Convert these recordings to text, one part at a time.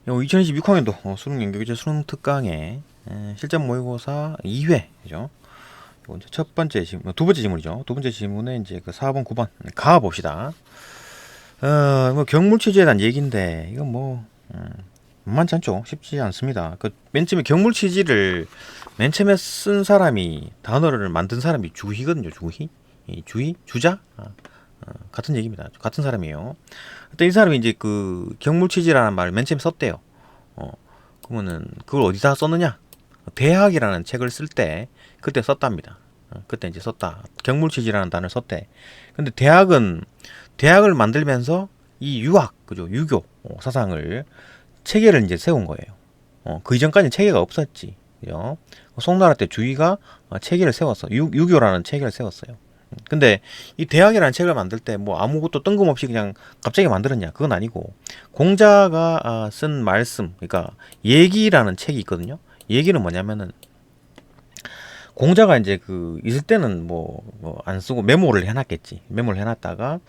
2020 6학년도 수능 연계교재 수능 특강의 실전 모의고사 2회 죠. 이제 첫 번째 질문, 두 번째 질문이죠. 두 번째 질문에 이제 그 4번, 9번 가 봅시다. 뭐 경물 취지에 대한 얘기인데 이건 뭐 만만치 않죠. 쉽지 않습니다. 그 맨 처음에 경물 취지를 맨 처음에 쓴 사람이 단어를 만든 사람이 주희거든요. 주희, 이 주희, 주자. 같은 얘기입니다. 같은 사람이에요. 그때 이 사람이 이제 그 경물 취지라는 말을 맨 처음에 썼대요. 그러면은 그걸 어디다 썼느냐? 대학이라는 책을 쓸 때 그때 썼답니다. 그때 이제 썼다. 경물 취지라는 단어를 썼대. 근데 대학을 만들면서 이 유학, 그죠? 유교 사상을 체계를 이제 세운 거예요. 그 이전까지는 체계가 없었지. 그죠? 송나라 때 주의가 체계를 세웠어. 유교라는 체계를 세웠어요. 근데 이 대학이라는 책을 만들 때 뭐 아무것도 뜬금없이 그냥 갑자기 만들었냐? 그건 아니고 공자가 쓴 말씀, 그러니까 얘기라는 책이 있거든요. 얘기는 뭐냐면은 공자가 이제 그 있을 때는 뭐 안 쓰고 메모를 해놨겠지. 메모를 해놨다가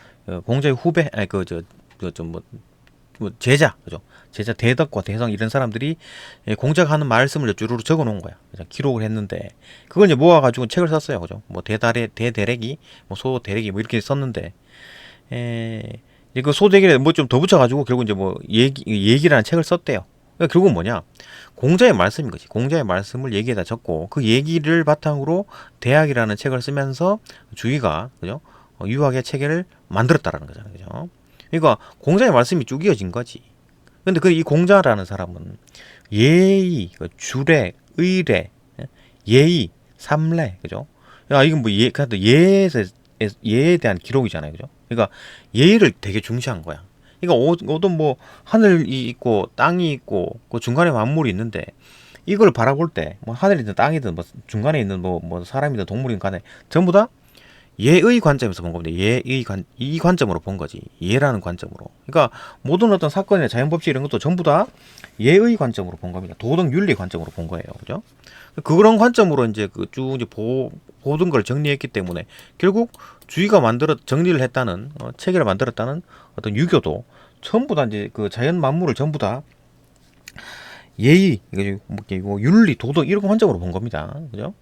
공자의 후배, 아니 뭐 제자, 그죠? 제자 대덕과 대성 이런 사람들이 공자가 하는 말씀을 쭈루루 적어 놓은 거야. 그죠? 기록을 했는데 그걸 이제 모아가지고 책을 썼어요, 그죠? 뭐 대대래기, 뭐 소대래기 뭐 이렇게 썼는데 이제 그 소대기를 뭐 좀 더 붙여가지고 결국 이제 뭐 얘기라는 책을 썼대요. 그러니까 결국은 뭐냐? 공자의 말씀인 거지. 공자의 말씀을 얘기에다 적고 그 얘기를 바탕으로 대학이라는 책을 쓰면서 주의가, 그죠? 유학의 체계를 만들었다라는 거잖아요, 그죠? 그러니까 공자의 말씀이 쭉 이어진 거지. 근데 그 이 공자라는 사람은 예의, 주례, 의례, 예의, 삼례, 그죠? 야, 이건 뭐 예에 대한 기록이잖아요, 그죠? 그러니까 예의를 되게 중시한 거야. 그러니까 어떤 뭐 하늘이 있고 땅이 있고 그 중간에 만물이 있는데 이걸 바라볼 때 뭐 하늘이든 땅이든 뭐 중간에 있는 뭐 사람이든 동물이든 간에 전부 다 예의 관점에서 본 겁니다. 이 관점으로 본 거지. 예라는 관점으로. 그러니까 모든 어떤 사건이나 자연법칙 이런 것도 전부 다 예의 관점으로 본 겁니다. 도덕 윤리 관점으로 본 거예요. 그죠? 그런 관점으로 이제 그 쭉 이제 모든 걸 정리했기 때문에 결국 주의가 정리를 했다는 체계를 만들었다는 어떤 유교도 전부 다 이제 그 자연 만물을 전부 다 예의, 뭐 윤리, 도덕 이런 관점으로 본 겁니다. 그죠?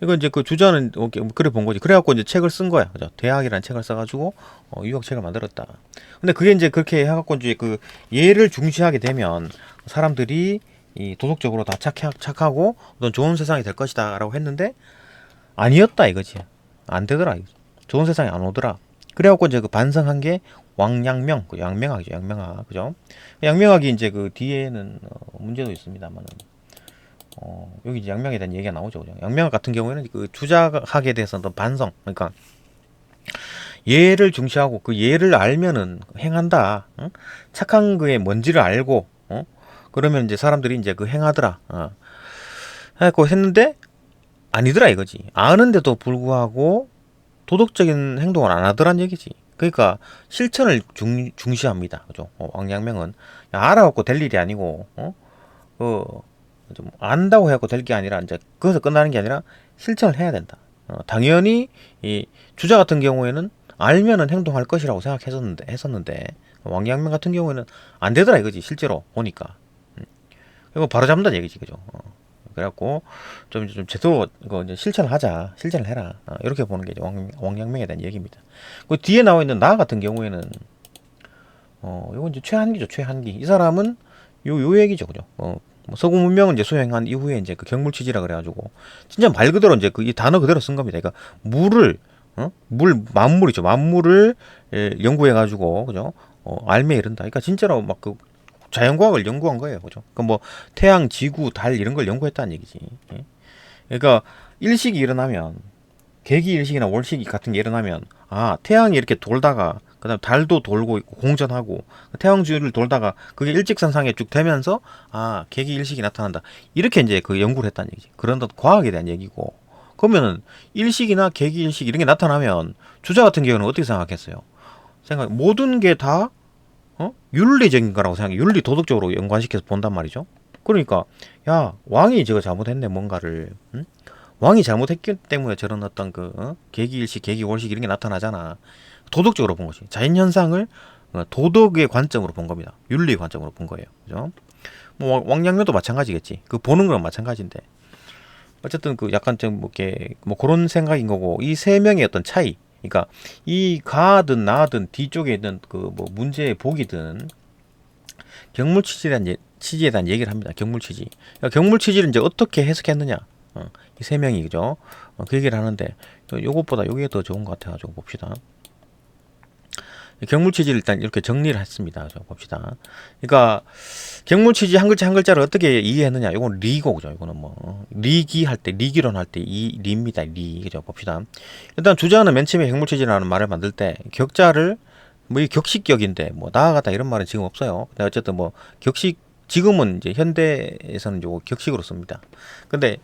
이거 이제 그 주자는 그래 본 거지. 그래갖고 이제 책을 쓴 거야. 그죠? 대학이라는 책을 써가지고 유학책을 만들었다. 근데 그게 이제 그렇게 해갖고 이제 그 예를 중시하게 되면 사람들이 이 도덕적으로 다 착하고 어떤 좋은 세상이 될 것이다라고 했는데 아니었다 이거지. 안 되더라. 이거지. 좋은 세상이 안 오더라. 그래갖고 이제 그 반성한 게 왕양명, 그 양명학이죠. 양명학, 그죠? 양명학이 이제 그 뒤에는 문제도 있습니다만은. 여기 이제 양명에 대한 얘기가 나오죠. 그죠? 양명학 같은 경우에는 그 주자학에 대해서는 반성, 그러니까 예를 중시하고 그 예를 알면은 행한다. 응? 착한 그의 뭔지를 알고, 그러면 이제 사람들이 이제 그 행하더라. 해갖고 했는데 아니더라 이거지. 아는데도 불구하고 도덕적인 행동을 안 하더란 얘기지. 그러니까 실천을 중시합니다. 그죠? 왕양명은 알아갖고 될 일이 아니고, 좀 안다고 해갖고 될 게 아니라 이제 거기서 끝나는 게 아니라 실천을 해야 된다. 당연히 이 주자 같은 경우에는 알면은 행동할 것이라고 했었는데 왕양명 같은 경우에는 안 되더라 이거지 실제로 보니까. 이거 바로 잡는다는 얘기지, 그죠? 그래갖고 좀 제대로 이거 이제 실천을 해라. 이렇게 보는 게 이제 왕양명에 대한 얘기입니다. 그 뒤에 나와 있는 나 같은 경우에는 이건 이제 최한기죠, 최한기. 이 사람은 요 얘기죠, 그죠? 뭐 서구 문명을 이제 수행한 이후에 이제 그 경물 취지라 그래가지고 진짜 말 그대로 이제 그 이 단어 그대로 쓴 겁니다. 그러니까 만물이죠. 만물을 연구해가지고 그죠? 알매 이른다. 그러니까 진짜로 막 그 자연과학을 연구한 거예요, 그죠? 그러니까 뭐 태양, 지구, 달 이런 걸 연구했다는 얘기지. 예? 그러니까 일식이 일어나면 개기 일식이나 월식이 같은 게 일어나면 태양이 이렇게 돌다가 그다음 달도 돌고 있고 공전하고 태양주를 돌다가 그게 일직선상에 쭉 되면서 개기 일식이 나타난다. 이렇게 이제 그 연구를 했다는 얘기지. 그런 과학에 대한 얘기고. 그러면은 일식이나 개기 일식 이런 게 나타나면 주자 같은 경우는 어떻게 생각했어요? 모든 게 다 윤리적인 거라고 생각해. 윤리 도덕적으로 연관시켜서 본단 말이죠. 그러니까 야 왕이 저거 잘못했네 뭔가를. 응? 왕이 잘못했기 때문에 저런 어떤 그 계기일식, 계기월식 이런 게 나타나잖아. 도덕적으로 본 거지. 자연현상을 도덕의 관점으로 본 겁니다. 윤리의 관점으로 본 거예요. 그죠? 뭐 왕양면도 마찬가지겠지. 그 보는 거랑 마찬가지인데 어쨌든 그 약간 좀 이렇게 뭐 그런 생각인 거고 이 세 명의 어떤 차이. 그러니까 이 가든 나든 뒤쪽에 있는 그 뭐 문제의 복이든 경물 취지에 대한 얘기를 합니다. 경물 취지. 그러니까 경물 취지를 이제 어떻게 해석했느냐. 이 세 명이 그죠? 그 얘기를 하는데 요것보다 요게 더 좋은 것 같아가지고 봅시다. 경물 취지를 일단 이렇게 정리를 했습니다. 그죠? 봅시다. 그러니까 경물 취지 한 글자 한 글자를 어떻게 이해했느냐. 이건 리고 그죠? 이거는 뭐 리기 할 때 리기론 할 때 이 리입니다. 리 그죠? 봅시다. 일단 주자는 맨 처음에 경물 취지라는 말을 만들 때 격자를 뭐 이 격식격인데 뭐 나아가다 이런 말은 지금 없어요. 근데 어쨌든 뭐 격식 지금은 이제 현대에서는 요거 격식으로 씁니다. 근데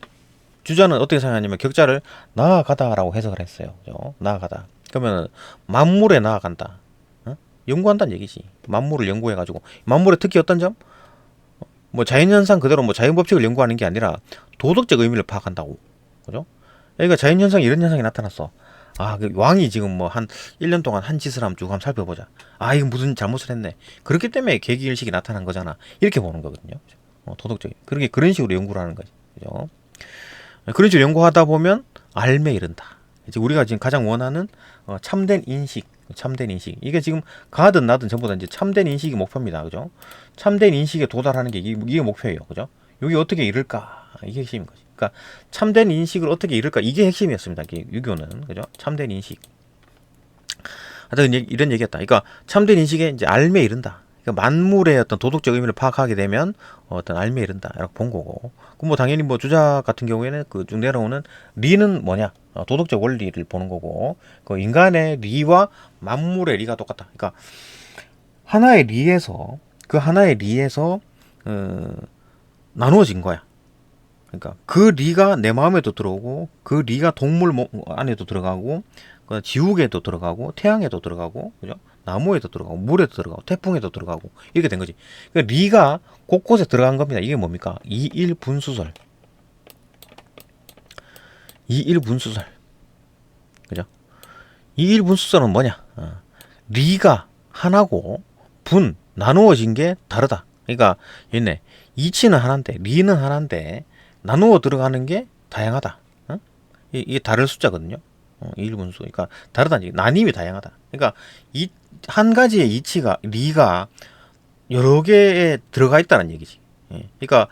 주자는 어떻게 생각하냐면 격자를 나아가다라고 해석을 했어요. 그죠? 나아가다. 그러면 만물에 나아간다. 연구한다는 얘기지. 만물을 연구해가지고 만물의 특히 어떤 점? 뭐 자연현상 그대로 뭐 자연법칙을 연구하는 게 아니라 도덕적 의미를 파악한다고. 그죠? 그러니까 자연현상 이런 현상이 나타났어. 아, 그 왕이 지금 뭐 한 1년 동안 한 짓을 한번 쭉 한번 살펴보자. 아, 이거 무슨 잘못을 했네. 그렇기 때문에 계기일식이 나타난 거잖아. 이렇게 보는 거거든요. 도덕적인. 그런 식으로 연구를 하는 거지. 그죠? 그런 식으로 연구하다 보면 알매 이른다. 이제 우리가 지금 가장 원하는 참된 인식. 참된 인식. 이게 지금 가든 나든 전부 다 이제 참된 인식이 목표입니다. 그죠? 참된 인식에 도달하는 게 이게 목표예요. 그죠? 이게 어떻게 이룰까? 이게 핵심인 거지. 그러니까 참된 인식을 어떻게 이룰까? 이게 핵심이었습니다. 유교는. 그죠? 참된 인식. 하여튼 이런 얘기였다. 그러니까 참된 인식에 이제 알매 이른다. 그러니까 만물의 어떤 도덕적 의미를 파악하게 되면 어떤 알매 이른다. 이렇게 본 거고. 그럼 뭐 당연히 뭐 주자 같은 경우에는 그 쭉 내려오는 리는 뭐냐? 도덕적 원리를 보는 거고. 그 인간의 리와 만물의 리가 똑같다. 그러니까 하나의 리에서 그 하나의 리에서 나누어진 거야. 그러니까 그 리가 내 마음에도 들어오고 그 리가 동물 안에도 들어가고 그 지옥에도 들어가고 태양에도 들어가고 그죠? 나무에도 들어가고 물에도 들어가고 태풍에도 들어가고 이렇게 된 거지. 그러니까 리가 곳곳에 들어간 겁니다. 이게 뭡니까? 이일분수설. 이일분수설. 그죠? 이일분수설은 뭐냐? 리가 하나고 나누어진 게 다르다. 그러니까 얘네 이치는 하나인데 리는 하나인데 나누어 들어가는 게 다양하다. 이게 다를 숫자거든요. 일분수. 그러니까 다르다는 얘기. 나님이 다양하다. 그러니까 이 한 가지의 이치가 리가 여러 개에 들어가 있다는 얘기지. 예. 그러니까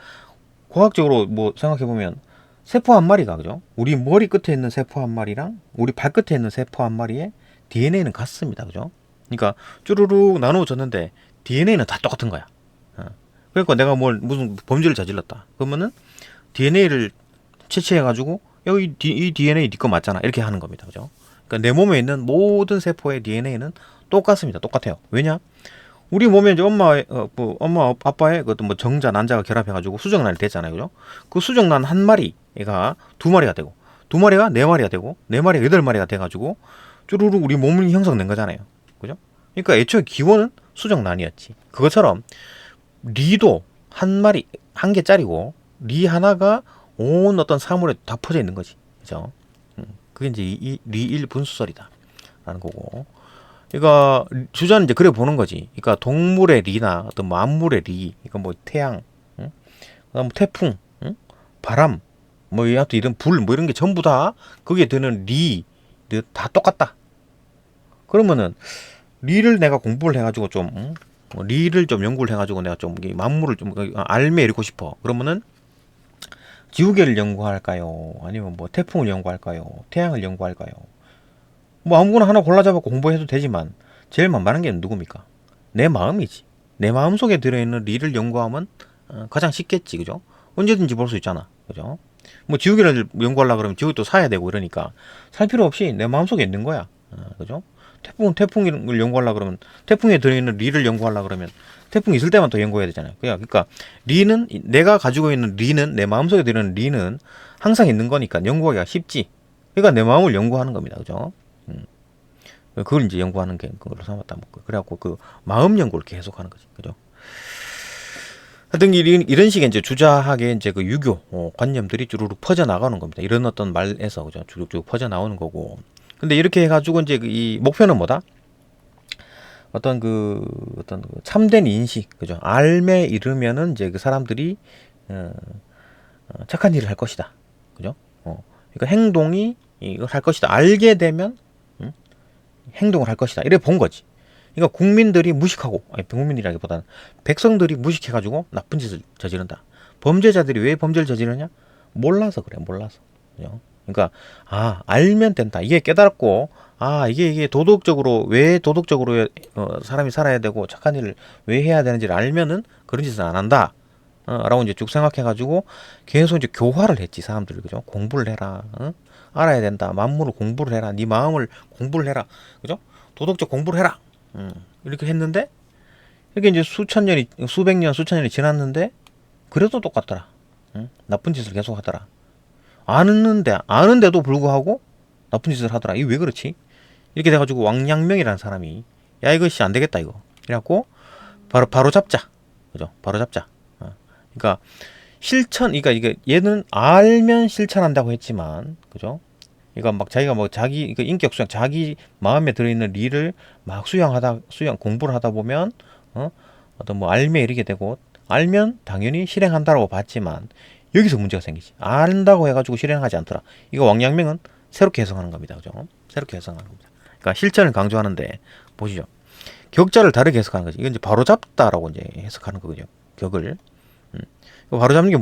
과학적으로 뭐 생각해 보면 세포 한 마리가 그죠? 우리 머리 끝에 있는 세포 한 마리랑 우리 발끝에 있는 세포 한 마리의 DNA는 같습니다. 그죠? 그러니까 쭈루룩 나누어졌는데 DNA는 다 똑같은 거야. 그러니까 내가 무슨 범죄를 저질렀다. 그러면은 DNA를 채취해가지고 여기 이 DNA 네 거 맞잖아. 이렇게 하는 겁니다. 그죠? 그러니까 내 몸에 있는 모든 세포의 DNA는 똑같습니다. 똑같아요. 왜냐? 우리 몸에 이제 엄마 아빠의 어떤 뭐 정자 난자가 결합해가지고 수정란이 됐잖아요. 그죠? 그 수정란 한 마리가 두 마리가 되고 두 마리가 네 마리가 되고 네 마리가 여덟 마리가 돼가지고 쭈루룩 우리 몸을 형성된 거잖아요. 그죠? 그러니까 애초에 기원은 수정란이었지. 그것처럼 리도 한 마리 한 개짜리고 리 하나가 온 어떤 사물에 다 퍼져 있는 거지. 그죠? 그게 이제 이 리일 분수설이다. 라는 거고. 그러니까 주자는 이제 그래 보는 거지. 그러니까 동물의 리나 어떤 만물의 리, 그러니까 뭐 태양, 응? 그다음 태풍, 응? 바람, 뭐 여하튼 이런 불, 뭐 이런 게 전부 다 거기에 드는 리, 다 똑같다. 그러면은 리를 내가 공부를 해가지고 좀 리를 좀 연구를 해가지고 내가 좀 만물을 좀 알매 이루고 싶어. 그러면은 지우개를 연구할까요? 아니면 뭐 태풍을 연구할까요? 태양을 연구할까요? 뭐 아무거나 하나 골라잡고 공부해도 되지만 제일 만만한 게 누굽니까? 내 마음이지. 내 마음 속에 들어있는 리를 연구하면 가장 쉽겠지, 그죠? 언제든지 볼 수 있잖아, 그죠? 뭐 지우개를 연구하려 그러면 지우개 또 사야 되고 이러니까 살 필요 없이 내 마음 속에 있는 거야, 그죠? 태풍을 연구하려 그러면 태풍에 들어있는 리를 연구하려 그러면 태풍이 있을 때만 더 연구해야 되잖아요. 그러니까 리는 내가 가지고 있는 리는 내 마음 속에 들어있는 리는 항상 있는 거니까 연구하기가 쉽지. 그러니까 내 마음을 연구하는 겁니다, 그죠? 그걸 이제 연구하는 게 그걸로 삼았다. 그래갖고 그 마음 연구를 계속하는 거지, 그죠? 하여튼 이런 식의 이제 주자학의 이제 그 유교 관념들이 쭈루룩 퍼져 나가는 겁니다. 이런 어떤 말에서 그죠? 쭉쭉 퍼져 나오는 거고. 근데 이렇게 해가지고 이제 이 목표는 뭐다? 어떤 그 참된 인식, 그죠? 알매 이르면은 이제 그 사람들이 어, 착한 일을 할 것이다, 그죠? 그러니까 행동이 이걸 할 것이다. 알게 되면 음? 행동을 할 것이다. 이래 본 거지. 그러니까 국민들이 무식하고, 아니 국민이라기보다는 백성들이 무식해가지고 나쁜 짓을 저지른다. 범죄자들이 왜 범죄를 저지르냐? 몰라서 그래, 몰라서. 그죠? 그러니까 알면 된다. 이게 깨달았고, 이게 도덕적으로 왜 도덕적으로 사람이 살아야 되고 착한 일을 왜 해야 되는지를 알면은 그런 짓은 안 한다. 라고 이제 쭉 생각해가지고 계속 이제 교화를 했지 사람들이. 그죠? 공부를 해라. 알아야 된다. 만물을 공부를 해라. 네 마음을 공부를 해라. 그죠? 도덕적 공부를 해라. 이렇게 했는데 이게 이제 수천 년이, 수백 년, 수천 년이 지났는데 그래도 똑같더라. 나쁜 짓을 계속 하더라. 아는데도 불구하고 나쁜 짓을 하더라. 이게 왜 그렇지? 이렇게 돼가지고 왕양명이라는 사람이, 야 이것이 안 되겠다 이거. 이래갖고 바로 잡자. 그죠? 바로 잡자. 그러니까 그러니까 이게 얘는 알면 실천한다고 했지만, 그죠? 그러니까 막 자기가 뭐 자기 인격 수양, 자기 마음에 들어있는 리를 막 공부를 하다 보면 어떤 뭐 알매 이르게 되고, 알면 당연히 실행한다라고 봤지만 여기서 문제가 생기지. 안다고 해가지고 실행하지 않더라. 이거 왕양명은 새롭게 해석하는 겁니다, 그죠? 새롭게 해석하는 겁니다. 그러니까 실천을 강조하는데 보시죠. 격자를 다르게 해석하는 거지. 이건 이제 바로 잡다라고 이제 해석하는 거거든요. 격을. 바로 잡는 게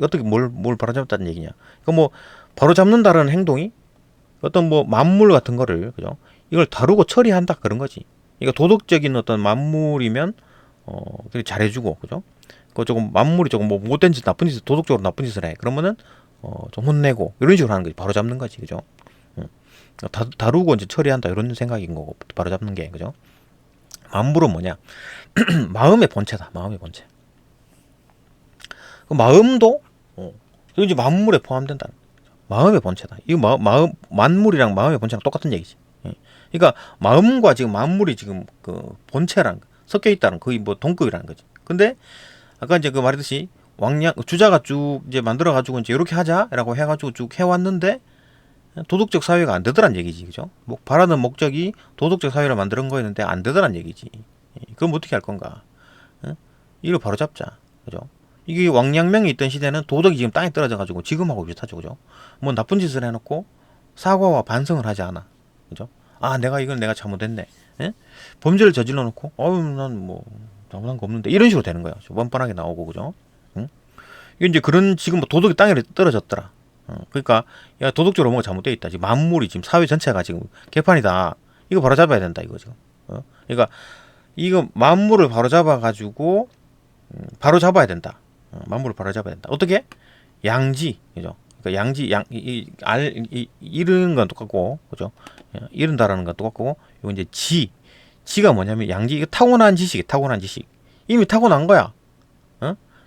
어떻게 뭘 바로 잡다는 얘기냐. 그러니까 뭐 바로 잡는다는 행동이 어떤 뭐 만물 같은 거를, 그죠? 이걸 다루고 처리한다 그런 거지. 그러니까 도덕적인 어떤 만물이면 그렇게 잘해주고, 그죠? 그 조금 만물이 조금 뭐 못된 짓, 나쁜 짓, 도덕적으로 나쁜 짓을 해. 그러면은 좀 혼내고 이런 식으로 하는 거지. 바로 잡는 거지, 그죠? 다루고 이제 처리한다 이런 생각인 거고, 바로 잡는 게, 그죠? 만물은 뭐냐? 마음의 본체다. 마음의 본체. 그 마음도 이거 이제 만물에 포함된다. 마음의 본체다. 이거 만물이랑 마음의 본체랑 똑같은 얘기지. 예. 그러니까 마음과 지금 만물이 지금 그 본체랑 섞여 있다는, 거의 뭐 동급이라는 거지. 근데 아까 이제 그 말했듯이 주자가 쭉 이제 만들어 가지고 이제 이렇게 하자라고 해가지고 쭉 해왔는데 도덕적 사회가 안 되더란 얘기지, 그죠? 뭐 바라는 목적이 도덕적 사회를 만드는 거였는데 안 되더란 얘기지. 예. 그럼 어떻게 할 건가? 이걸 바로 잡자, 그죠? 이게 왕양명이 있던 시대는 도덕이 지금 땅에 떨어져가지고 지금하고 비슷하죠, 그죠? 뭐 나쁜 짓을 해놓고 사과와 반성을 하지 않아, 그죠? 내가 잘못했네. 예? 범죄를 저질러 놓고, 난 뭐 잘못한 거 없는데, 이런 식으로 되는 거야. 뻔뻔하게 나오고, 그죠? 응? 이게 이제 지금 뭐 도덕이 땅에 떨어졌더라. 그러니까 야, 도덕적으로 뭔가 잘못돼 있다. 지금 만물이, 지금 사회 전체가 지금 개판이다. 이거 바로 잡아야 된다, 이거 지금. 그러니까 이거 만물을 바로 잡아가지고 바로 잡아야 된다. 만물을 바로 잡아야 된다. 어떻게? 양지, 그죠? 그러니까 이르는 건 똑같고, 그죠? 이른다라는 건 똑같고, 이거 이제 지가 뭐냐면 양지, 이거 타고난 지식. 이미 타고난 거야.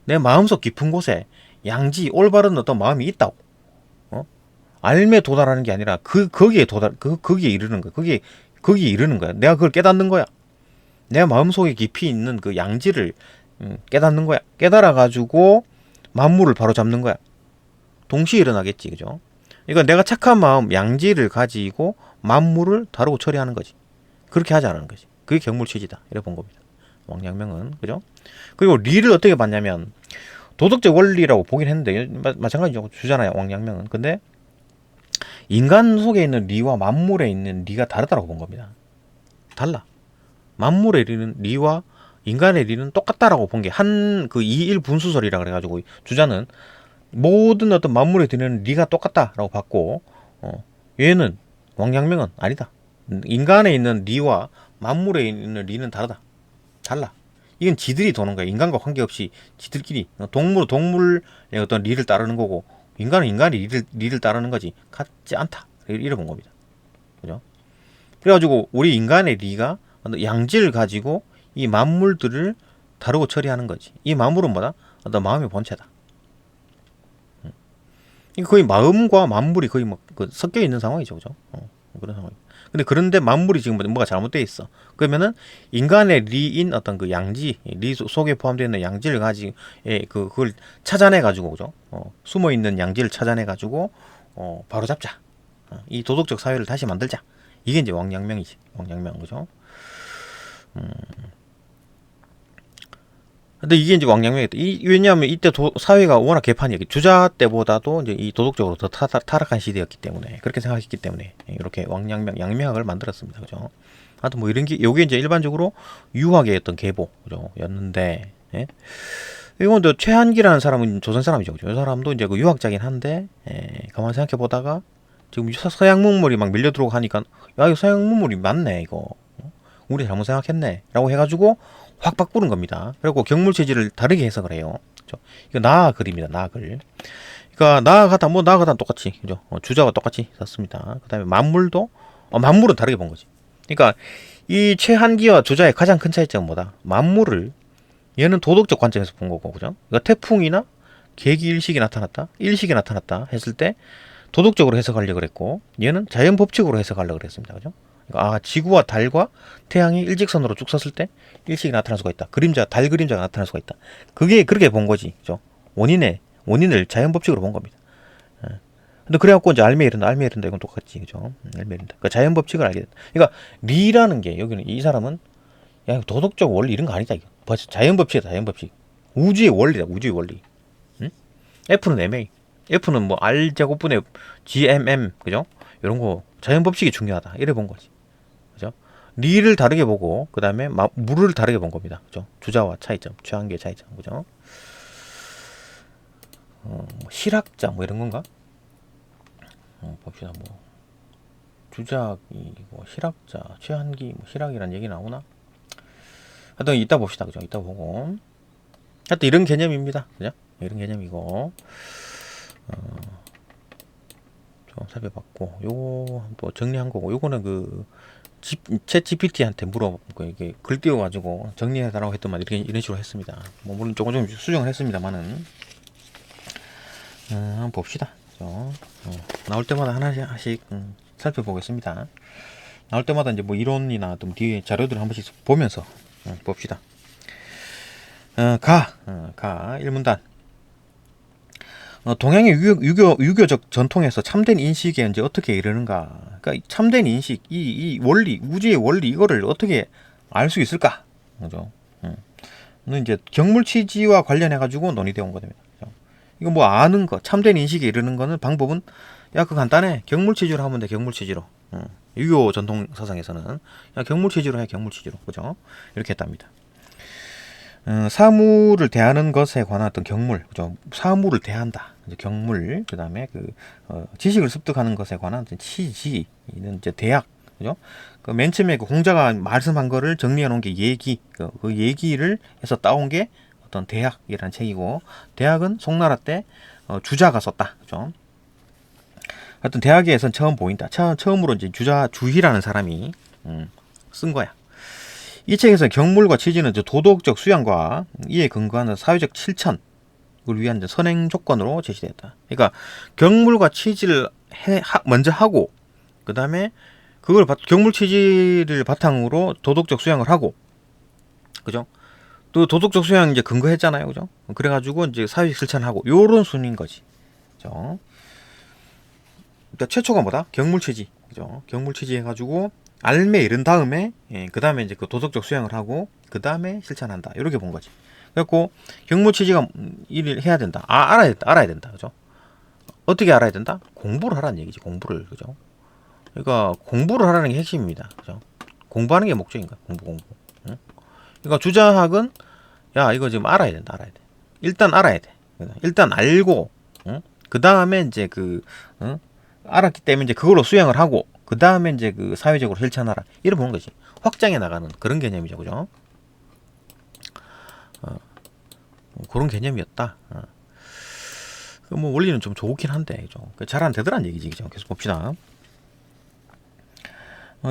내 마음속 깊은 곳에 양지, 올바른 어떤 마음이 있다고. 알매 도달하는 게 아니라 거기에 이르는 거야. 거기에 이르는 거야. 내가 그걸 깨닫는 거야. 내 마음속에 깊이 있는 그 양지를 깨닫는 거야. 깨달아가지고 만물을 바로 잡는 거야. 동시에 일어나겠지, 그죠? 그러니까 내가 착한 마음, 양지를 가지고 만물을 다루고 처리하는 거지. 그렇게 하자라는 거지. 그게 경물취지다. 이래 본 겁니다. 왕양명은, 그죠? 그리고 리를 어떻게 봤냐면 도덕적 원리라고 보긴 했는데 마찬가지로 주잖아요, 왕양명은. 근데 인간 속에 있는 리와 만물에 있는 리가 다르다고 본 겁니다. 달라. 만물의 리는 리와 인간의 리는 똑같다라고 본 게 그 2일 분수설이라 그래가지고 주자는 모든 어떤 만물에 드는 리가 똑같다라고 봤고, 얘는 왕양명은 아니다. 인간에 있는 리와 만물에 있는 리는 달라. 이건 지들이 도는 거야. 인간과 관계없이 지들끼리. 동물의 어떤 리를 따르는 거고, 인간은 인간의 리를 따르는 거지. 같지 않다. 이래 본 겁니다. 그죠? 그래가지고 우리 인간의 리가 양지를 가지고 이 만물들을 다루고 처리하는 거지. 이 만물은 뭐다? 어떤 마음의 본체다. 거의 마음과 만물이 거의 섞여 있는 상황이죠, 그죠? 그런 상황. 그런데 만물이 지금 뭐가 잘못되어 있어. 그러면은 인간의 리인 어떤 그 양지, 리 속에 포함되어 있는 양지를 가지고, 그걸 찾아내가지고, 그죠? 숨어 있는 양지를 찾아내가지고, 바로 잡자. 이 도덕적 사회를 다시 만들자. 이게 이제 왕양명이지. 왕양명, 그죠? 근데 이게 이제 왕양명이다. 왜냐하면 이때 사회가 워낙 개판이었기, 주자 때보다도 이제 이 도덕적으로 더 타락한 시대였기 때문에, 그렇게 생각했기 때문에 이렇게 왕양명, 양명학을 만들었습니다. 그죠? 하여튼 뭐 이런 게, 요게 이제 일반적으로 유학의 어떤 계보, 그죠? 였는데, 예? 이건 또 최한기라는 사람은 조선 사람이죠. 그죠? 이 사람도 이제 그 유학자긴 한데, 가만 생각해 보다가 지금 서양 문물이 막 밀려 들어오고 하니까, 야, 이거 서양 문물이 맞네, 이거. 우리 잘못 생각했네. 라고 해가지고 확 바꾸는 겁니다. 그리고 경물체질을 다르게 해석을 해요. 그죠? 이거 나아 글입니다. 나아 글. 그러니까 나아가다 뭐 나아가다 똑같이, 그죠? 주자와 똑같이 썼습니다. 그 다음에 만물도 만물은 다르게 본 거지. 그러니까 이 최한기와 주자의 가장 큰 차이점은 뭐다? 만물을 얘는 도덕적 관점에서 본 거고, 그죠? 그러니까 태풍이나 계기 일식이 나타났다, 일식이 나타났다 했을 때 도덕적으로 해석하려고 그랬고, 얘는 자연 법칙으로 해석하려고 그랬습니다. 그죠? 그러니까 지구와 달과 태양이 일직선으로 쭉 섰을 때 일식이 나타날 수가 있다. 그림자, 달 그림자가 나타날 수가 있다. 그게 그렇게 본 거지. 그죠? 원인을 자연 법칙으로 본 겁니다. 근데 그래갖고 이제 알메이른다 이건 똑같지. 그죠? 알메이른다. 그러니까 자연 법칙을 알게 됐다. 그러니까 리라는 게, 여기는 이 사람은 야, 도덕적 원리 이런 거 아니다. 이거. 자연 법칙이다. 자연 법칙. 우주의 원리다. 우주의 원리. 응? F는 MA. F는 뭐 R 제곱분의 GMM. 그죠? 이런 거 자연 법칙이 중요하다. 이래 본 거지. 그죠? 리를 다르게 보고, 그 다음에 물을 다르게 본 겁니다. 그죠? 주자와 차이점, 최한계의 차이점. 그죠? 뭐 실학자 뭐 이런 건가? 봅시다. 뭐 주작이 뭐 실학자, 최한기, 뭐 실학이란 얘기 나오나? 하여튼 이따 봅시다. 그죠? 이따 보고. 하여튼 이런 개념입니다. 그죠? 이런 개념이고, 좀 살펴봤고, 요거 뭐 정리한 거고, 요거는 그 챗 GPT한테 물어보고 이게 글 띄워가지고 정리해달라고 했더만 이런 식으로 했습니다. 뭐 물론 조금 수정을 했습니다만은, 한번 봅시다. 나올 때마다 하나씩 살펴보겠습니다. 나올 때마다 이제 뭐 이론이나 좀 뒤에 자료들 한 번씩 보면서 봅시다. 가 1문단. 동양의 유교적 전통에서 참된 인식에 이제 어떻게 이르는가? 그러니까 참된 인식, 이 원리, 우주의 원리, 이거를 어떻게 알 수 있을까? 그죠? 는 이제 경물치지와 관련해 가지고 논의되어 온 겁니다. 그죠? 이거 뭐 아는 거, 참된 인식에 이르는 거는 방법은, 야, 그 간단해. 경물치지로 하면 돼. 경물치지로. 유교 전통 사상에서는 야, 경물치지로 해. 경물치지로. 그죠? 이렇게 했답니다. 사물을 대하는 것에 관한 어떤 경물, 그죠? 사물을 대한다. 이제 경물, 그 다음에 지식을 습득하는 것에 관한 치지는 이제 대학, 그죠? 맨 처음에 그 공자가 말씀한 거를 정리해 놓은 게 얘기, 그 얘기를 해서 따온 게 어떤 대학이라는 책이고, 대학은 송나라 때 주자가 썼다, 그죠? 하여튼 대학에선 처음 보인다. 처음으로 이제 주희라는 사람이 쓴 거야. 이 책에서 경물과 치지는 도덕적 수양과 이에 근거하는 사회적 실천을 위한 선행 조건으로 제시됐다. 그러니까 경물과 치지를 먼저 하고, 그 다음에 그걸 경물 치지를 바탕으로 도덕적 수양을 하고, 그죠? 또 도덕적 수양 이제 근거했잖아요, 그죠? 그래가지고 이제 사회적 실천하고, 요런 순인 거지, 그죠? 그러니까 최초가 뭐다? 경물 치지, 그죠? 경물 치지 해가지고 알매 이른 다음에, 그 다음에 이제 그 도덕적 수양을 하고, 그 다음에 실천한다. 이렇게 본 거지. 그래갖고, 경무치지가 일을 해야 된다. 알아야 된다. 그죠? 어떻게 알아야 된다? 공부를 하라는 얘기지, 공부를. 그죠? 그러니까, 공부를 하라는 게 핵심입니다. 그죠? 공부하는 게 목적인 거야, 공부. 응? 그러니까, 주자학은, 야, 이거 지금 알아야 된다, 알아야 돼. 일단 알아야 돼. 일단 알고, 응? 그 다음에 이제 알았기 때문에 이제 그걸로 수양을 하고, 그 다음에 이제 사회적으로 실천하라. 이래 보는 거지. 확장해 나가는 그런 개념이죠. 그죠? 그런 개념이었다. 뭐 원리는 좀 좋긴 한데, 잘 안 되더란 얘기지. 그죠? 계속 봅시다.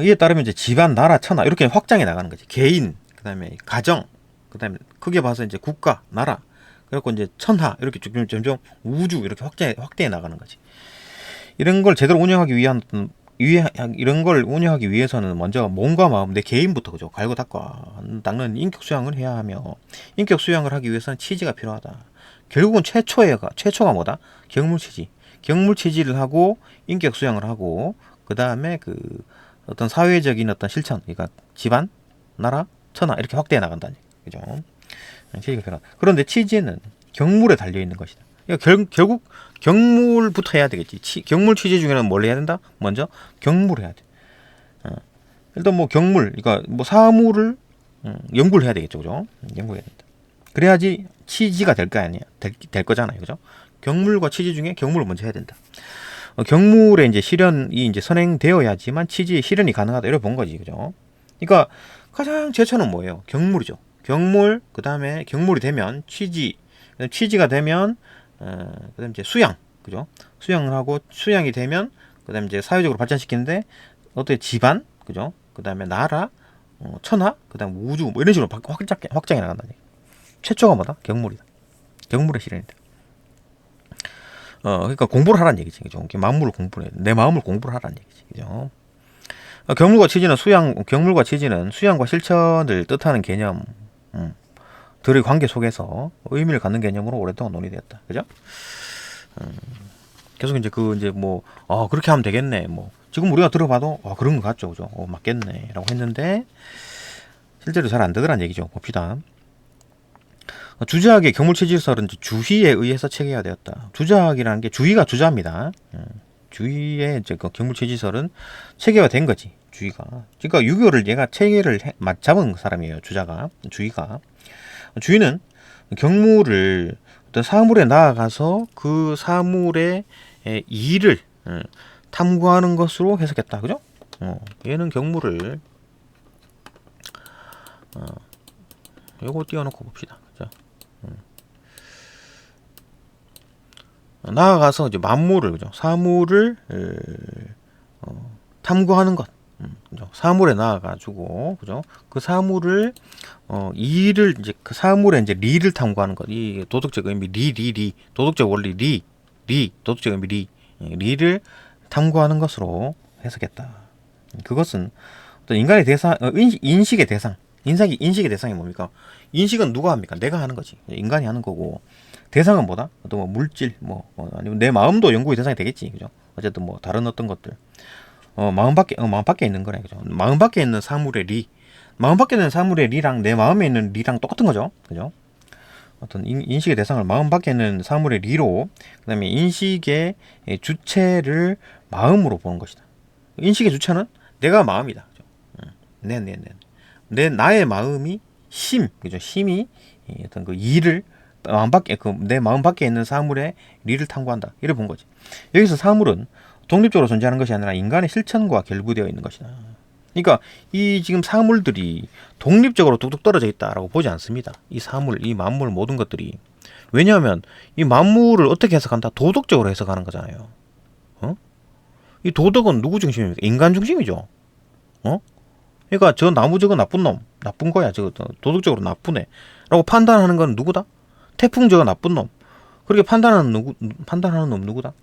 이에 따르면 이제 집안, 나라, 천하 이렇게 확장해 나가는 거지. 개인, 그 다음에 가정, 그 다음에 크게 봐서 이제 국가, 나라, 그래갖고 이제 천하 이렇게 점점 우주 이렇게 확대해 나가는 거지. 이런 걸 제대로 운영하기 이런 걸 운영하기 위해서는 먼저 몸과 마음, 내 개인부터, 그죠? 갈고 닦는 인격 수양을 해야 하며, 인격 수양을 하기 위해서는 치지가 필요하다. 결국은 최초가 뭐다? 경물치지. 경물치지를 하고, 인격 수양을 하고, 그 다음에 어떤 사회적인 어떤 실천, 그러니까 집안, 나라, 천하 이렇게 확대해 나간다니. 그죠? 체지가 변화. 그런데 치지는 경물에 달려 있는 것이다. 그러니까 결국 경물부터 해야 되겠지. 경물 취지 중에는 뭘 해야 된다? 먼저 경물을 해야 돼. 일단 뭐 경물, 그러니까 뭐 사물을 연구를 해야 되겠죠, 그죠? 연구해야 된다. 그래야지 치지가 될 거 아니야, 될 거잖아요, 그죠? 경물과 치지 중에 경물을 먼저 해야 된다. 경물의 이제 실현이 이제 선행되어야지만 치지의 실현이 가능하다, 이렇게 본 거지, 그죠? 그러니까 가장 제초는 뭐예요? 경물이죠. 경물, 그 다음에 경물이 되면 취지, 취지가 되면 그다음 이제 수양, 그죠? 수양을 하고 수양이 되면 그다음 이제 사회적으로 발전시키는데 어떻게 집안, 그죠? 그다음에 나라, 천하, 그다음 우주 뭐 이런 식으로 확장해 나간다. 최초가 뭐다? 경물이다. 경물의 실현이다. 그러니까 공부를 하라는 얘기지, 그죠? 만물을 공부해, 내 마음을 공부를 하라는 얘기지, 그죠? 경물과 취지는 경물과 취지는 수양과 실천을 뜻하는 개념. 들의 관계 속에서 의미를 갖는 개념으로 오랫동안 논의되었다. 그죠? 계속 이제 이제 뭐, 그렇게 하면 되겠네. 뭐, 지금 우리가 들어봐도, 그런 것 같죠. 그죠? 맞겠네. 라고 했는데, 실제로 잘 안 되더란 얘기죠. 봅시다. 주자학의 경물체질설은 주희에 의해서 체계화되었다. 주자학이라는 게 주희가 주자입니다. 주희의 이제 그 경물체질설은 체계화된 거지. 주희가. 그러니까 6.25를 얘가 체계를 잡은 사람이에요. 주자가. 주희가. 주인은 경물을 어떤 사물에 나아가서 그 사물의 이를 탐구하는 것으로 해석했다. 그죠? 얘는 경물을 요거 띄워놓고 봅시다. 그죠? 나아가서 이제 만물을, 그죠? 사물을 탐구하는 것. 그죠? 사물에 나아가지고, 그죠? 그 사물을 이를 이제 그 사물의 이제 리를 탐구하는 것. 이 도덕적 의미 리 도덕적 원리 도덕적 의미 리를 탐구하는 것으로 해석했다. 그것은 어떤 인간의 대상, 인식의 대상. 인식의 대상이 뭡니까? 인식은 누가 합니까? 내가 하는 거지. 인간이 하는 거고. 대상은 뭐다? 어떤 뭐 물질, 아니면 내 마음도 연구의 대상이 되겠지. 그죠? 어쨌든 뭐 다른 어떤 것들. 마음 밖에 있는 거네. 그죠? 마음 밖에 있는 사물의 리. 마음 밖에 있는 사물의 리랑 내 마음에 있는 리랑 똑같은 거죠. 그죠? 어떤 인식의 대상을 마음 밖에 있는 사물의 리로, 그 다음에 인식의 주체를 마음으로 보는 것이다. 인식의 주체는 내가 마음이다. 그죠? 나의 마음이 그죠? 심이 어떤 그 이를 내 마음 밖에 있는 사물의 리를 탐구한다. 이를 본 거지. 여기서 사물은 독립적으로 존재하는 것이 아니라 인간의 실천과 결부되어 있는 것이다. 그러니까 이 지금 사물들이 독립적으로 뚝뚝 떨어져 있다라고 보지 않습니다. 이 사물, 이 만물 모든 것들이. 왜냐하면 이 만물을 어떻게 해석한다? 도덕적으로 해석하는 거잖아요. 이 도덕은 누구 중심입니까? 인간 중심이죠. 그러니까 저 나무 저거 나쁜 놈, 나쁜 거야. 저거 도덕적으로 나쁘네. 라고 판단하는 건 누구다? 태풍 저거 나쁜 놈. 그렇게 판단하는 놈 누구다?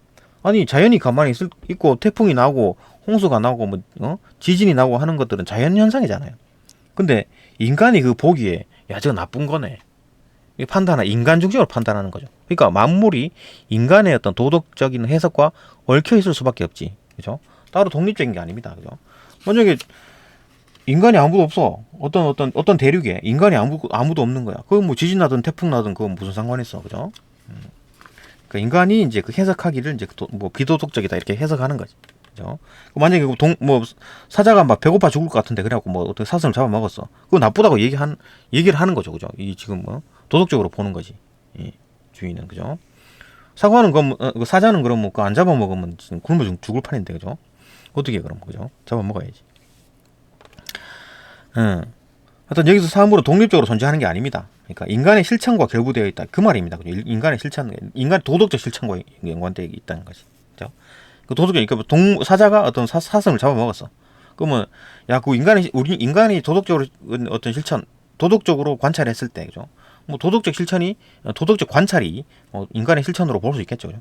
아니 자연이 가만히 있고 태풍이 나고 홍수가 나고 지진이 나고 하는 것들은 자연 현상이잖아요. 근데 인간이 그 보기에 야 저거 나쁜 거네. 인간 중심으로 판단하는 거죠. 그러니까 만물이 인간의 어떤 도덕적인 해석과 얽혀 있을 수밖에 없지. 그죠? 따로 독립적인 게 아닙니다. 그죠? 만약에 인간이 아무도 없어. 어떤 대륙에 인간이 아무도 없는 거야. 그건 뭐 지진 나든 태풍 나든 그건 무슨 상관 있어. 그죠? 그러니까 인간이 이제 그 해석하기를 이제 뭐 비도덕적이다 이렇게 해석하는 거지. 그죠? 만약에 사자가 막 배고파 죽을 것 같은데 그래갖고 뭐 어떤 사슴을 잡아먹었어. 그거 나쁘다고 얘기를 하는 거죠. 그죠? 이 지금 도덕적으로 보는 거지. 이 주인은. 그죠? 사자는 그럼 안 잡아먹으면 굶어 죽을 판인데. 그죠? 어떻게 해, 그럼. 그죠? 잡아먹어야지. 하여튼 여기서 사물은 독립적으로 존재하는 게 아닙니다. 그러니까 인간의 실천과 결부되어 있다. 그 말입니다. 그죠? 인간의 도덕적 실천과 연관되어 있다는 거지. 그죠? 그 도덕적, 그러니까 사자가 어떤 사슴을 잡아먹었어. 그러면, 우리 인간이 도덕적으로 어떤 실천, 도덕적으로 관찰했을 때, 그죠? 뭐 도덕적 관찰이 인간의 실천으로 볼 수 있겠죠. 그죠?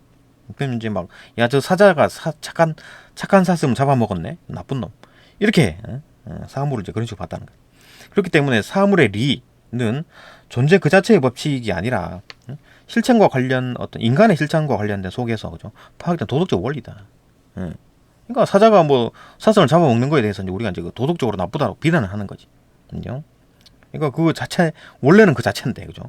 그럼 이제 저 사자가 착한 사슴을 잡아먹었네? 나쁜 놈. 이렇게, 사물을 이제 그런 식으로 봤다는 거예요. 그렇기 때문에 사물의 리는 존재 그 자체의 법칙이 아니라 어떤 인간의 실천과 관련된 속에서, 그죠? 파악된 도덕적 원리다. 그러니까 사자가 사슴을 잡아먹는 거에 대해서 이제 우리가 이제 도덕적으로 나쁘다고 비난을 하는 거지. 그죠? 그러니까 그 자체 원래는 그 자체인데, 그죠?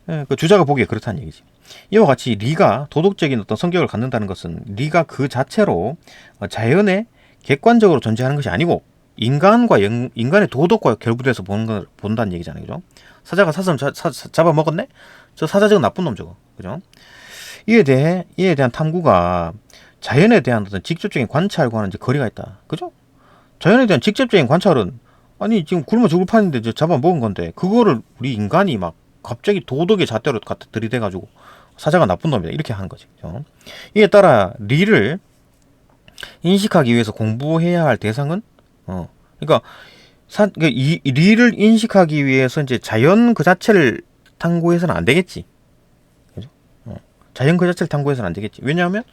예, 그 주자가 보기에 그렇다는 얘기지. 이와 같이 리가 도덕적인 어떤 성격을 갖는다는 것은 리가 그 자체로 자연에 객관적으로 존재하는 것이 아니고 인간의 도덕과 결부돼서 본다는 얘기잖아요, 그죠? 사자가 사슴 잡아먹었네? 저 사자 저거 나쁜 놈 저거, 그죠? 이에 대한 탐구가 자연에 대한 어떤 직접적인 관찰과는 이제 거리가 있다, 그죠? 자연에 대한 직접적인 관찰은 아니 지금 굶어 죽을 판인데 저 잡아먹은 건데 그거를 우리 인간이 막 갑자기 도덕의 잣대로 갖다 들이대가지고 사자가 나쁜 놈이다 이렇게 하는 거지, 그죠? 이에 따라 리를 인식하기 위해서 공부해야 할 대상은 그러니까 이 리를 인식하기 위해서 이제 자연 그 자체를 탐구해서는 안 되겠지, 그죠? 자연 그 자체를 탐구해서는 안 되겠지. 왜냐하면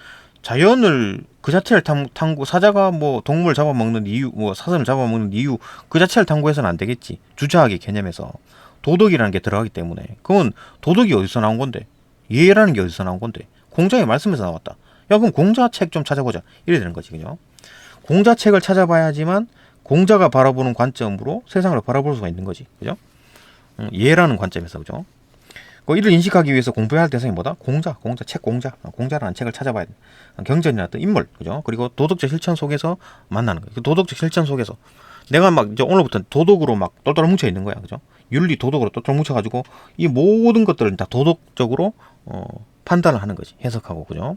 자연을 그 자체를 탐구 사자가 뭐 동물 잡아먹는 이유, 뭐 사슴을 잡아먹는 이유 그 자체를 탐구해서는 안 되겠지. 주자학의 개념에서 도덕이라는 게 들어가기 때문에 그건 도덕이 어디서 나온 건데 예라는 게 어디서 나온 건데 공자의 말씀에서 나왔다. 야 그럼 공자책 좀 찾아보자 이래 되는 거지, 그죠? 공자책을 찾아봐야지만 공자가 바라보는 관점으로 세상을 바라볼 수가 있는 거지, 그죠? 예라는 관점에서, 그죠? 이를 인식하기 위해서 공부해야 할 대상이 뭐다? 공자라는 책을 찾아봐야 돼. 경전이나 어떤 인물, 그죠? 그리고 도덕적 실천 속에서 만나는 거예요. 그 도덕적 실천 속에서 내가 막 이제 오늘부터 도덕으로 막 똘똘 뭉쳐 있는 거야, 그죠? 윤리 도덕으로 똘똘 뭉쳐가지고 이 모든 것들을 다 도덕적으로 판단을 하는 거지, 해석하고, 그죠?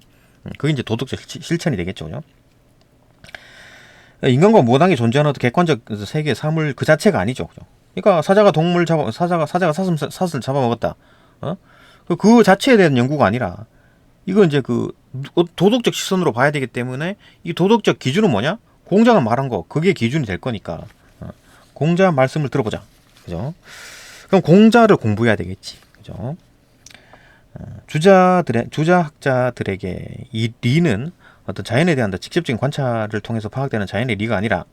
그게 이제 도덕적 실천이 되겠죠, 그죠? 인간과 무당이 존재하는 어떤 객관적 세계의 사물 그 자체가 아니죠, 그죠? 그러니까 사자가 사슴을 잡아먹었다. 그 자체에 대한 연구가 아니라 이거 이제 그 도덕적 시선으로 봐야 되기 때문에 이 도덕적 기준은 뭐냐? 공자가 말한 거 그게 기준이 될 거니까 공자 말씀을 들어보자, 그죠? 그럼 공자를 공부해야 되겠지, 그죠? 주자학자들에게 이 리는 어떤 자연에 대한 직접적인 관찰을 통해서 파악되는 자연의 리가 아니라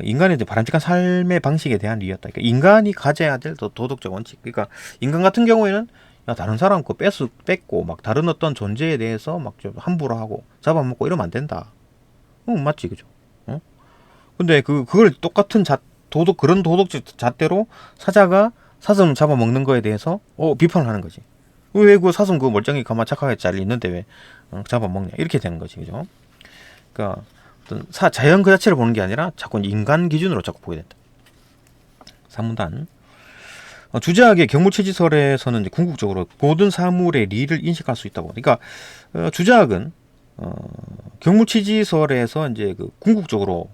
인간의 바람직한 삶의 방식에 대한 리였다. 그러니까 인간이 가져야 될 도덕적 원칙. 그러니까 인간 같은 경우에는 야, 다른 사람 거 뺏고 막 다른 어떤 존재에 대해서 막 좀 함부로 하고 잡아먹고 이러면 안 된다. 맞지, 그죠? 근데 그걸 똑같은 그런 도덕적 잣대로 사자가 사슴 잡아먹는 거에 대해서 비판을 하는 거지. 왜 그 사슴 그 멀쩡히 가만 착하게 잘 있는데 왜 잡아먹냐 이렇게 되는 거지, 그죠? 그러니까 어떤 자연 그 자체를 보는 게 아니라 자꾸 인간 기준으로 자꾸 보게 된다. 3문단 주자학의 경물치지설에서는 이제 궁극적으로 모든 사물의 리를 인식할 수 있다고. 그러니까 주자학은 경물치지설에서 이제 그 궁극적으로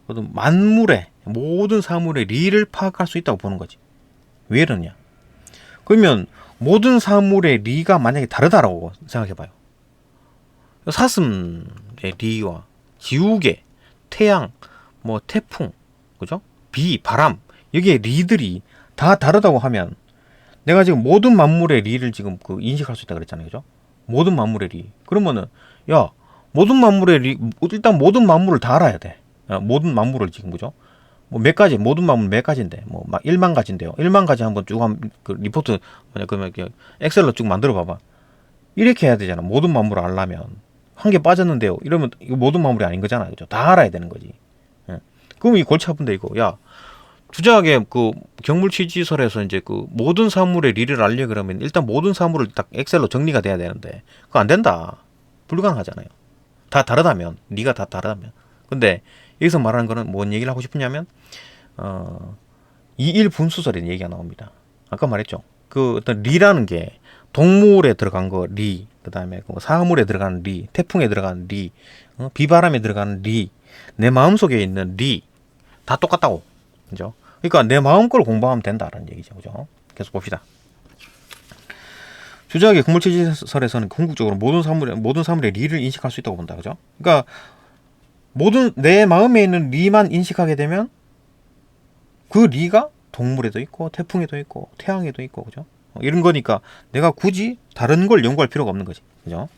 어떤 만물의 모든 사물의 리를 파악할 수 있다고 보는 거지. 왜 그러냐? 그러면 모든 사물의 리가 만약에 다르다라고 생각해봐요. 사슴의 리와 지우개, 태양, 뭐 태풍, 그죠? 비, 바람 여기에 리들이 다 다르다고 하면 내가 지금 모든 만물의 리를 지금 인식할 수 있다 그랬잖아요, 그죠? 모든 만물의 리. 그러면은 야 모든 만물의 리 일단 모든 만물을 다 알아야 돼. 모든 만물을 지금, 그죠? 뭐 몇 가지 모든 만물 몇 가지인데 뭐 막 1만 가지인데요. 1만 가지 한번 쭉 그 리포트 그러면 엑셀로 쭉 만들어 봐봐. 이렇게 해야 되잖아. 모든 만물을 알려면 한 개 빠졌는데요. 이러면 이거 모든 만물이 아닌 거잖아요, 그죠? 다 알아야 되는 거지. 그럼 이 골치 아픈데 이거. 야 주자학의 그 경물치지설에서 이제 그 모든 사물의 리를 알려 그러면 일단 모든 사물을 딱 엑셀로 정리가 돼야 되는데 그거 안 된다. 불가능하잖아요. 다 다르다면 리가 다 다르다면. 근데 여기서 말하는 거는 뭔 얘기를 하고 싶으냐면 이일분수설이라는 얘기가 나옵니다. 아까 말했죠. 그 어떤 리라는 게 동물에 들어간 거 리, 그 다음에 사물에 들어가는 리, 태풍에 들어가는 리, 비바람에 들어가는 리, 내 마음속에 있는 리 다 똑같다고, 그죠? 그러니까 내 마음 걸 공부하면 된다라는 얘기죠, 그죠? 계속 봅시다. 주자학의 경물치지설에서는 궁극적으로 모든 사물의 리를 인식할 수 있다고 본다, 그죠? 그러니까 내 마음에 있는 리만 인식하게 되면 그 리가 동물에도 있고 태풍에도 있고 태양에도 있고, 그죠? 이런 거니까 내가 굳이 다른 걸 연구할 필요가 없는 거지, 그죠?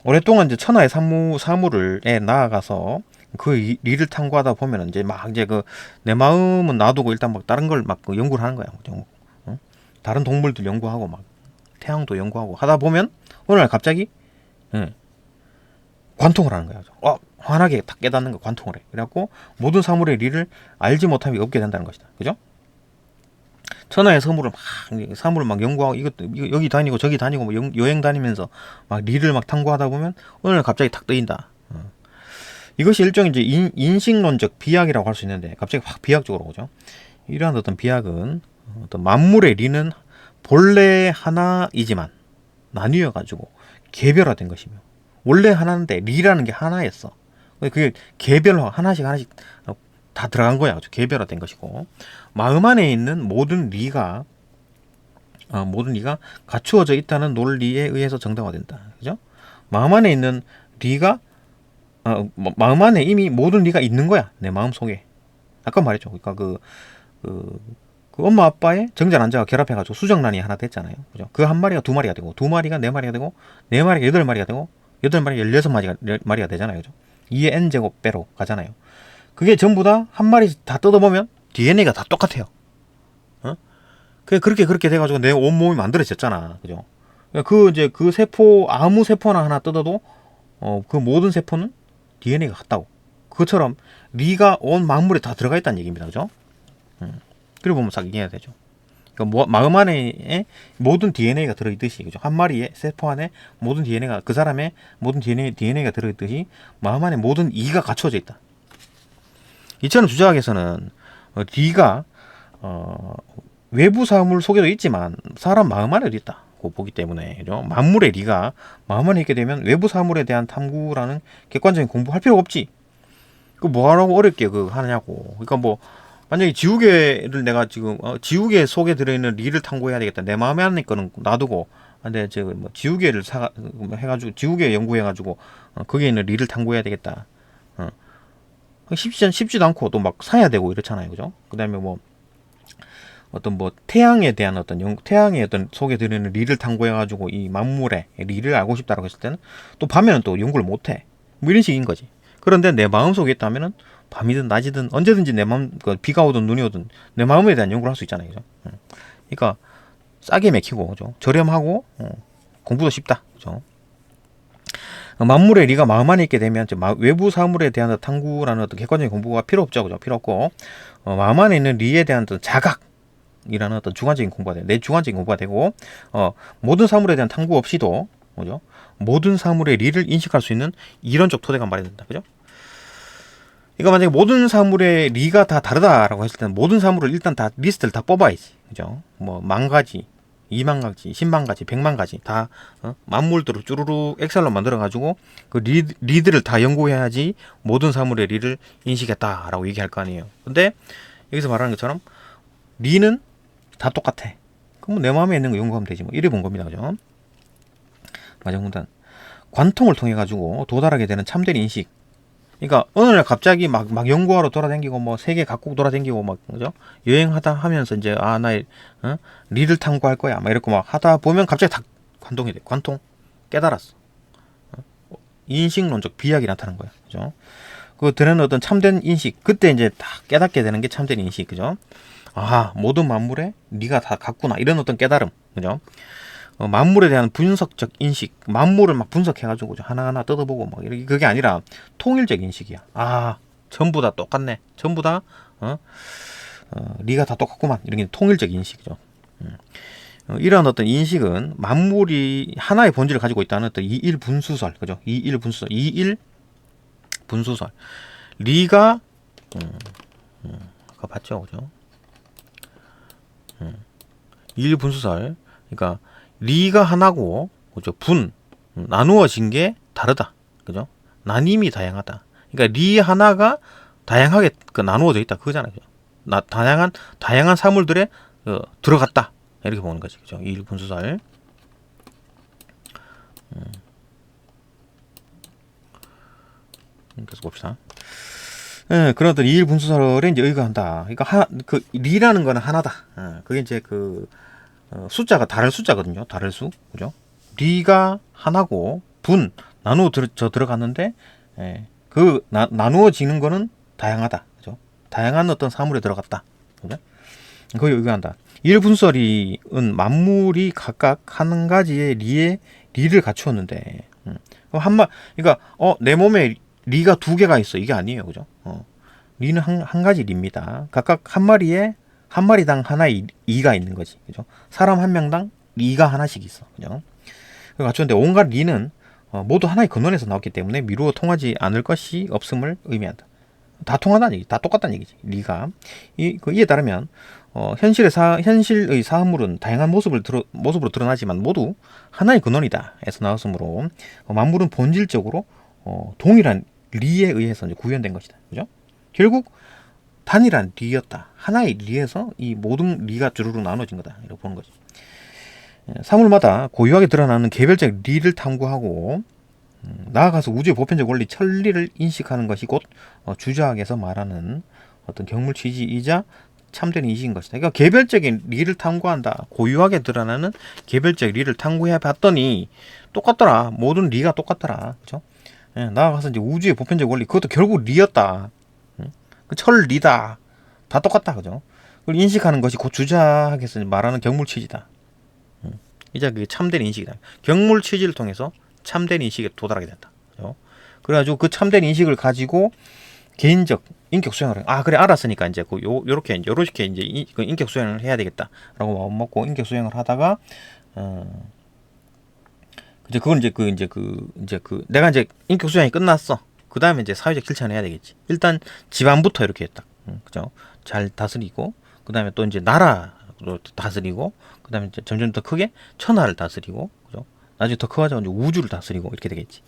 오랫동안 이제 천하의 사물에 나아가서 그 리를 탐구하다 보면 이제 막 이제 내 마음은 놔두고 일단 막 다른 걸 막 연구를 하는 거야, 그죠? 다른 동물들 연구하고 막 태양도 연구하고 하다 보면 어느 날 갑자기 관통을 하는 거야. 환하게 딱 깨닫는 거, 관통을 해. 그래갖고 모든 사물의 리를 알지 못함이 없게 된다는 것이다. 그죠? 천하의 사물을 막 연구하고 이거 여기 다니고 저기 다니고 뭐 여행 다니면서 막 리를 막 탐구하다 보면 어느 날 갑자기 탁 뜨인다. 이것이 일종의 이제 인식론적 비약이라고 할 수 있는데 갑자기 확 비약적으로 오죠. 이러한 어떤 비약은 어떤 만물의 리는 본래 하나이지만 나뉘어 가지고 개별화된 것이며 원래 하나인데 리라는 게 하나였어. 그게 개별화 하나씩 다 들어간 거야. 개별화된 것이고 마음 안에 있는 모든 리가 갖추어져 있다는 논리에 의해서 정당화된다. 그죠? 마음 안에 있는 리가 마음 안에 이미 모든 리가 있는 거야. 내 마음 속에. 아까 말했죠. 그러니까 그 엄마 아빠의 정자 난자가 결합해가지고 수정란이 하나 됐잖아요. 그죠? 그 한 마리가 두 마리가 되고 두 마리가 네 마리가 되고 네 마리가 여덟 마리가 되고 여덟 마리가 16마리가 되잖아요. 그죠? 2의 n제곱 배로 가잖아요. 그게 전부 다 한 마리 다 뜯어보면 DNA가 다 똑같아요. 그렇게 돼가지고 내 온몸이 만들어졌잖아. 그죠? 이제 그 세포, 아무 세포나 하나 뜯어도, 그 모든 세포는 DNA가 같다고. 그것처럼, 리가 온 만물에 다 들어가 있다는 얘기입니다. 그죠? 그리고 보면 싹 이해해야 되죠. 그러니까 마음 안에 모든 DNA가 들어있듯이, 그죠? 한 마리의 세포 안에 모든 DNA가, 그 사람의 모든 DNA가 들어있듯이, 마음 안에 모든 이가 갖춰져 있다. 이처럼 주자학에서는, 리가, 외부 사물 속에도 있지만 사람 마음 안에도 있다고 보기 때문에 그죠? 만물의 리가 마음 안에 있게 되면 외부 사물에 대한 탐구라는 객관적인 공부할 필요가 없지. 그 뭐하라고 어렵게 하느냐고. 그러니까 뭐 만약에 지우개를 내가 지금 지우개 속에 들어있는 리를 탐구해야 되겠다. 내 마음에 안에 거는 놔두고 근데 뭐 지우개를 해가지고 지우개 연구해가지고 거기에 있는 리를 탐구해야 되겠다. 쉽지도 않고 또 막 사야 되고 이렇잖아요. 그죠? 그 다음에 뭐 어떤 뭐 태양에 대한 태양의 어떤 속에 들어있는 리를 탐구해가지고 이 만물의 리를 알고 싶다라고 했을 때는 또 밤에는 또 연구를 못해. 뭐 이런 식인 거지. 그런데 내 마음 속에 있다면은 밤이든 낮이든 언제든지 내 마음, 비가 오든 눈이 오든 내 마음에 대한 연구를 할 수 있잖아요. 그죠? 그러니까 싸게 맥히고, 그죠? 저렴하고, 공부도 쉽다. 그죠? 만물의 리가 마음 안에 있게 되면 외부 사물에 대한 탐구라는 어떤 객관적인 공부가 필요 없죠. 그죠? 필요 없고, 마음 안에 있는 리에 대한 어떤 자각, 이라는 어떤 주관적인 공부가 돼요. 내 주관적인 공부가 되고, 모든 사물에 대한 탐구 없이도, 그죠? 모든 사물의 리를 인식할 수 있는 이론적 토대가 마련된다. 그죠? 그러니까 만약에 모든 사물의 리가 다 다르다라고 했을 때는 모든 사물을 일단 다 리스트를 다 뽑아야지. 그죠? 뭐, 10,000가지, 20,000가지, 100,000가지, 100,000가지 다, 만물들을 쭈루루 엑셀로 만들어가지고 그 리들을 다 연구해야지 모든 사물의 리를 인식했다라고 얘기할 거 아니에요. 근데 여기서 말하는 것처럼 리는 다 똑같아. 그럼 내 마음에 있는 거 연구하면 되지 뭐. 이래 본 겁니다. 그죠? 마지막 문단. 관통을 통해 가지고 도달하게 되는 참된 인식. 그러니까 어느 날 갑자기 막 연구하러 돌아다니고 뭐 세계 각국 돌아다니고 막 그죠? 여행하다 하면서 이제 리를 탐구할 거야. 막 이렇게 막 하다 보면 갑자기 다 관통이 돼. 관통 깨달았어. 인식론적 비약이 나타난 거야. 그죠? 그 드는 어떤 참된 인식. 그때 이제 다 깨닫게 되는 게 참된 인식. 그죠? 아, 모든 만물에 네가 다 같구나. 이런 어떤 깨달음. 그죠? 만물에 대한 분석적 인식. 만물을 막 분석해가지고 하나하나 뜯어보고 막 이렇게 그게 아니라 통일적 인식이야. 아, 전부 다 똑같네. 전부 다, 네가 다 똑같구만. 이런 게 통일적 인식이죠. 이러한 어떤 인식은 만물이 하나의 본질을 가지고 있다는 어떤 이일분수설. 그죠? 이일분수설. 이일분수설. 리가, 아까 봤죠? 그죠? 일분수설. 그러니까 리가 하나고 그죠? 나누어진 게 다르다. 그죠? 나님이 다양하다. 그러니까 리 하나가 다양하게 나누어져 있다. 그거잖아요. 그죠? 다양한 사물들에 들어갔다. 이렇게 보는 거지. 그죠? 일분수설. 계속 봅시다. 그런 어떤 이일분수설에 이제 의거한다. 그러니까 리라는 거는 하나다. 그게 이제 숫자가 다른 숫자거든요. 다른 수, 그죠? 리가 하나고 들어갔는데, 나누어지는 거는 다양하다, 그죠? 다양한 어떤 사물에 들어갔다, 그죠? 거기에 의거한다. 이일분수설은 만물이 각각 한 가지의 리를 갖추었는데, 그러니까 내 몸에 리가 두 개가 있어. 이게 아니에요. 그죠? 리는 한 가지 리입니다. 각각 한 마리당 하나의 이가 있는 거지. 그죠? 사람 한 명당 리가 하나씩 있어. 그죠? 갖췄는데 온갖 리는 모두 하나의 근원에서 나왔기 때문에 미루어 통하지 않을 것이 없음을 의미한다. 다 통하다는 얘기, 다 똑같다는 얘기지. 리가 이에 따르면 현실의 사물은 다양한 모습으로 드러나지만 모두 하나의 근원이다. 에서 나왔으므로 만물은 본질적으로 동일한 리에 의해서 이제 구현된 것이다. 그죠? 결국 단일한 리였다. 하나의 리에서 이 모든 리가 주르륵 나눠진 거다. 이렇게 보는 거지. 사물마다 고유하게 드러나는 개별적 리를 탐구하고 나아가서 우주의 보편적 원리 천리를 인식하는 것이 곧 주자학에서 말하는 어떤 경물 취지이자 참된 인식인 것이다. 그러니까 개별적인 리를 탐구한다. 고유하게 드러나는 개별적 리를 탐구해 봤더니 똑같더라. 모든 리가 똑같더라. 그죠? 나아가서 이제 우주의 보편적 원리 그것도 결국 리였다. 그 천리다. 다 똑같다. 그죠? 그걸 인식하는 것이 곧 주자학에서 말하는 경물 취지다. 이제 그게 참된 인식이다. 경물 취지를 통해서 참된 인식에 도달하게 된다. 그죠? 그래가지고 그 참된 인식을 가지고 개인적 인격 수행을 해. 그래 알았으니까 이제 요렇게 이제 그 인격 수행을 해야 되겠다라고 마음 먹고 인격 수행을 하다가 이제 그건 내가 이제 인격 수행이 끝났어. 그 다음에 이제 사회적 실천을 해야 되겠지. 일단 집안부터 이렇게 했다. 그죠? 잘 다스리고 그 다음에 또 이제 나라로 다스리고 그 다음에 이제 점점 더 크게 천하를 다스리고 그죠? 나중에 더 커가지고 이제 우주를 다스리고 이렇게 되겠지.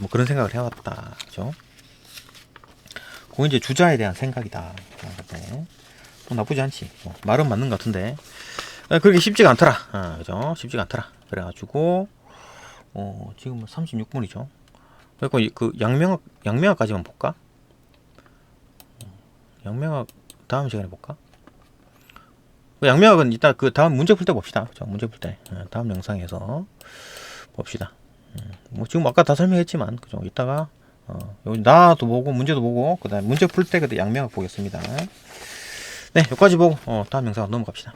뭐 그런 생각을 해왔다. 그죠? 그건 이제 주자에 대한 생각이다. 뭐 나쁘지 않지. 말은 맞는 것 같은데 그렇게 쉽지가 않더라. 그죠? 쉽지가 않더라. 그래가지고 지금 36분이죠. 그러니까 그 양명학까지만 볼까? 양명학 다음 시간에 볼까? 양명학은 이따 그 다음 문제 풀 때 봅시다. 그죠? 문제 풀 때 다음 영상에서 봅시다. 뭐 지금 아까 다 설명했지만 그죠? 이따가 여기 나도 보고 문제도 보고 그다음에 문제 풀 때 그때 양명학 보겠습니다. 네, 여기까지 보고 다음 영상 넘어갑시다.